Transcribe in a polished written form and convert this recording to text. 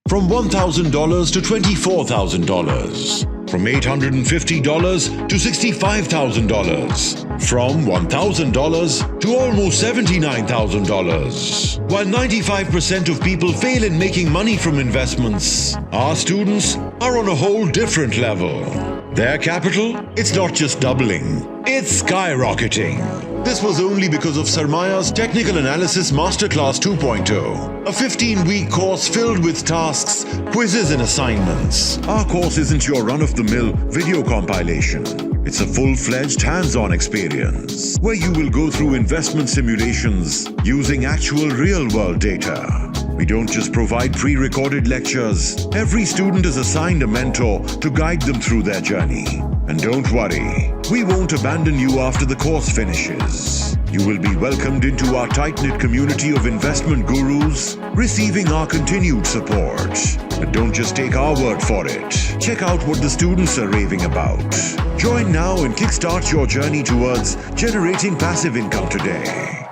from $1,000 to $24,000. From $850 to $65,000. From $1,000 to almost $79,000. While 95% of people fail in making money from investments, our students are on a whole different level. Their capital, it's not just doubling, it's skyrocketing. This was only because of Sarmaaya's Technical Analysis Masterclass 2.0, a 15-week course filled with tasks, quizzes and assignments. Our course isn't your run-of-the-mill video compilation. It's a full-fledged hands-on experience where you will go through investment simulations using actual real-world data. We don't just provide pre-recorded lectures. Every student is assigned a mentor to guide them through their journey. And don't worry, we won't abandon you after the course finishes. You will be welcomed into our tight-knit community of investment gurus, receiving our continued support. But don't just take our word for it. Check out what the students are raving about. Join now and kickstart your journey towards generating passive income today.